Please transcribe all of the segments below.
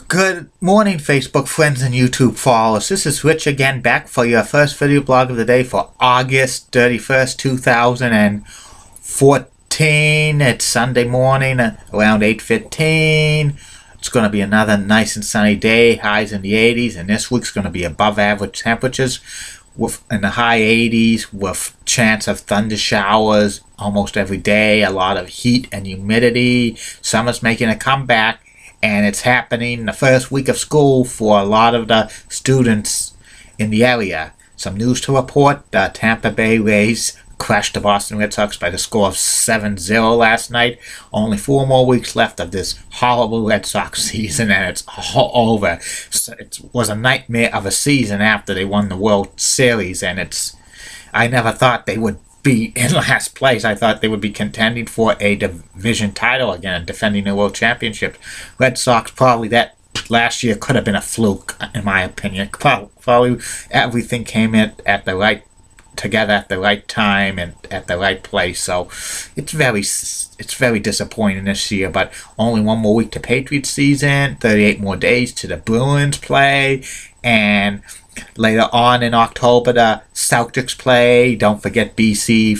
Good morning, Facebook friends and YouTube followers. This is Rich again, back for your first video blog of the day for August 31st, 2014. It's Sunday morning around 8:15. It's going to be another nice and sunny day, highs in the 80s, and this week's going to be above average temperatures in the high 80s with chance of thunder showers almost every day, a lot of heat and humidity. Summer's making a comeback. And it's happening the first week of school for a lot of the students in the area. Some news to report: the Tampa Bay Rays crushed the Boston Red Sox by the score of 7-0 last night. Only 4 more weeks left of this horrible Red Sox season, and it's all over. So it was a nightmare of a season after they won the World Series, and I never thought they would be in last place. I thought they would be contending for a division title again, defending the World Championship. Red Sox, probably that last year could have been a fluke, in my opinion. Probably everything came in together at the right time and at the right place. So it's very disappointing this year. But only 1 more week to Patriots season, 38 more days to the Bruins play, and later on in October, the Celtics play. Don't forget BC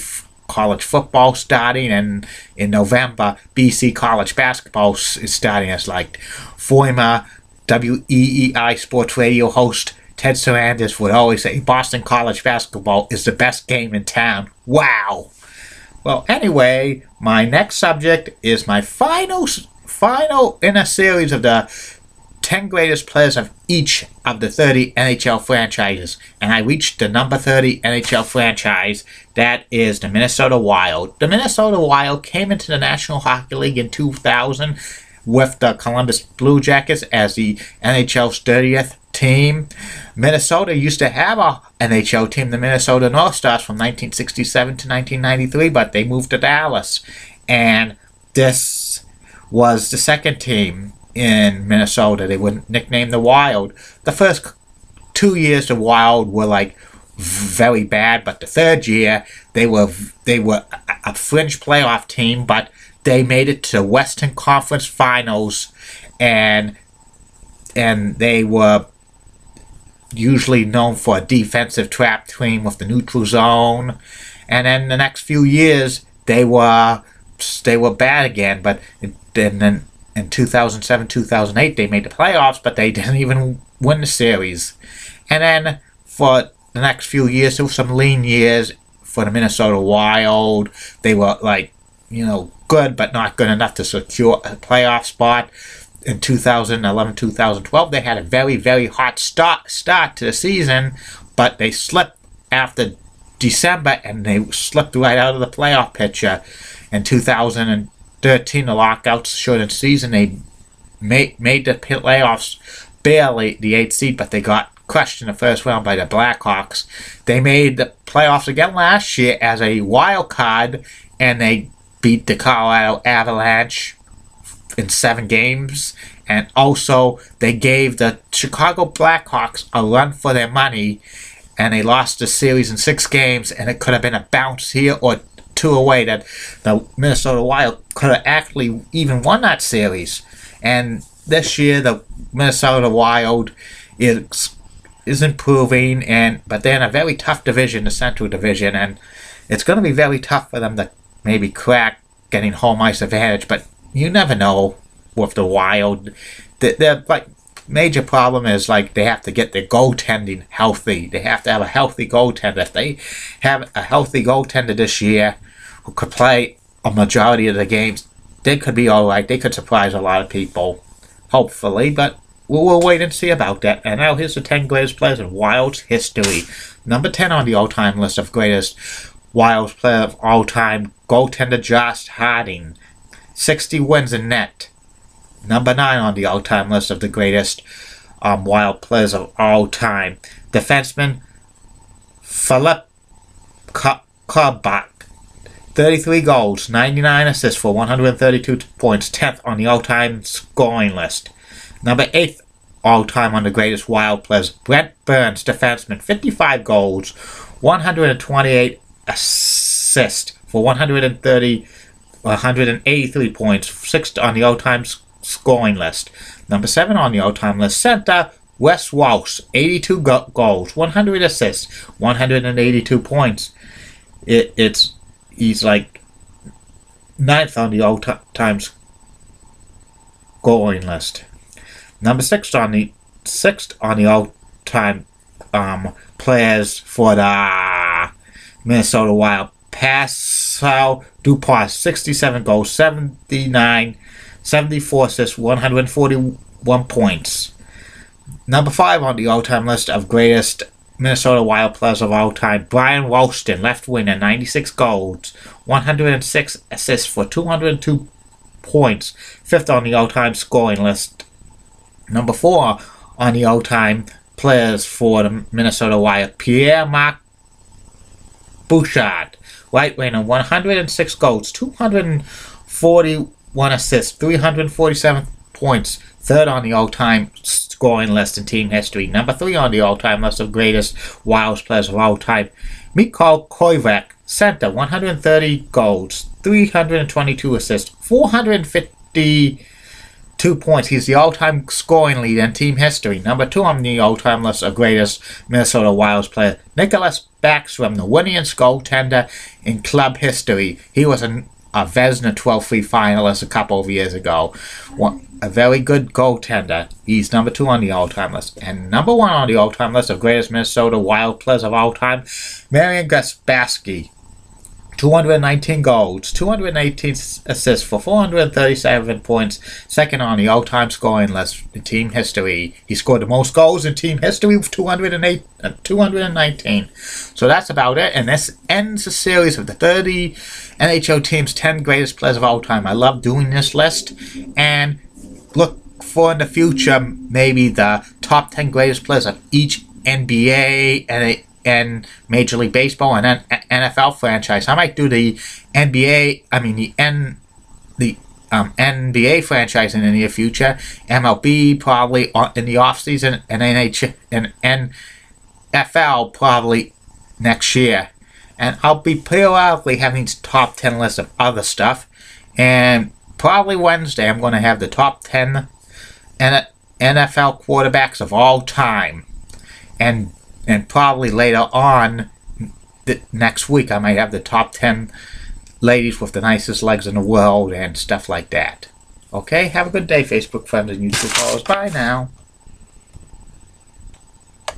college football starting, and in November, BC college basketball is starting. As like former WEEI sports radio host Ted Sarandis would always say, Boston college basketball is the best game in town. Wow. Well, anyway, my next subject is my final in a series of the 10 greatest players of each of the 30 NHL franchises, and I reached the number 30 NHL franchise. That is the Minnesota Wild. The Minnesota Wild came into the National Hockey League in 2000 with the Columbus Blue Jackets as the NHL's 30th team. Minnesota used to have a NHL team, the Minnesota North Stars, from 1967 to 1993, but they moved to Dallas, and this was the second team in Minnesota. They were nicknamed the Wild. The first 2 years the Wild were like very bad, but the third year they were a fringe playoff team, but they made it to Western Conference Finals, and they were usually known for a defensive trap team with the neutral zone. And then the next few years they were bad again, but then in 2007, 2008, they made the playoffs, but they didn't even win the series. And then for the next few years, there were some lean years for the Minnesota Wild. They were good, but not good enough to secure a playoff spot. In 2011, 2012, they had a very, very hot start to the season, but they slipped after December, and they slipped right out of the playoff picture. In 2013, the lockouts shortened season. They made the playoffs, barely the 8th seed, but they got crushed in the first round by the Blackhawks. They made the playoffs again last year as a wild card, and they beat the Colorado Avalanche in 7 games. And also, they gave the Chicago Blackhawks a run for their money, and they lost the series in 6 games, and it could have been a bounce here or 2 away that the Minnesota Wild could have actually even won that series. And this year, the Minnesota Wild is improving, but they're in a very tough division, the Central Division, and it's going to be very tough for them to maybe crack getting home ice advantage. But you never know with the Wild. Their major problem is they have to get their goaltending healthy. They have to have a healthy goaltender. If they have a healthy goaltender this year who could play a majority of the games, they could be all right. They could surprise a lot of people, hopefully, but we'll wait and see about that. And now here's the 10 greatest players in Wild's history. Number 10 on the all-time list of greatest Wild's player of all time, goaltender Josh Harding, 60 wins in net. Number 9 on the all-time list of the greatest Wild players of all time, defenseman Philip Karbach, 33 goals, 99 assists for 132 points, 10th on the all-time scoring list. Number 8 all-time on the greatest Wild players, Brent Burns, defenseman, 55 goals, 128 assists for 183 points, 6th on the all-time scoring list. Number 7 on the all-time list, center Wes Walsh, 82 goals, 100 assists, 182 points. He's like 9th on the all-time scoring list. Number 6 on the all-time players for the Minnesota Wild, Pascal Dupuis, 67 goals, 74 assists, 141 points. Number 5 on the all-time list of greatest Minnesota Wild players of all time, Brian Rolston, left winger, 96 goals, 106 assists for 202 points. 5th on the all-time scoring list. Number 4 on the all-time players for the Minnesota Wild, Pierre-Marc Bouchard, right winger, 106 goals, 241 assists, 347 points. 3rd on the all-time scoring list in team history. Number 3 on the all-time list of greatest Wild players of all time, Mikhail Kovac, center, 130 goals, 322 assists, 452 points. He's the all-time scoring leader in team history. Number 2 on the all-time list of greatest Minnesota Wild player, Nicholas Backstrom, the winningest goaltender in club history. He was a Vezina Trophy finalist a couple of years ago. A very good goaltender. He's number 2 on the all-time list. And number 1 on the all-time list of greatest Minnesota Wild players of all time, Marian Gasparski, 219 goals, 218 assists for 437 points. 2nd on the all-time scoring list in team history. He scored the most goals in team history with 219. So that's about it. And this ends the series of the 30 NHL teams' 10 greatest players of all time. I love doing this list. And look for in the future maybe the top 10 greatest players of each NBA and Major League Baseball and NFL franchise. I might do the NBA franchise in the near future, MLB probably in the offseason, and NHL and NFL probably next year. And I'll be periodically having top 10 lists of other stuff. And probably Wednesday I'm going to have the top 10 NFL quarterbacks of all time. And probably later on next week I might have the top 10 ladies with the nicest legs in the world and stuff like that. Okay, have a good day, Facebook friends and YouTube followers. Bye now.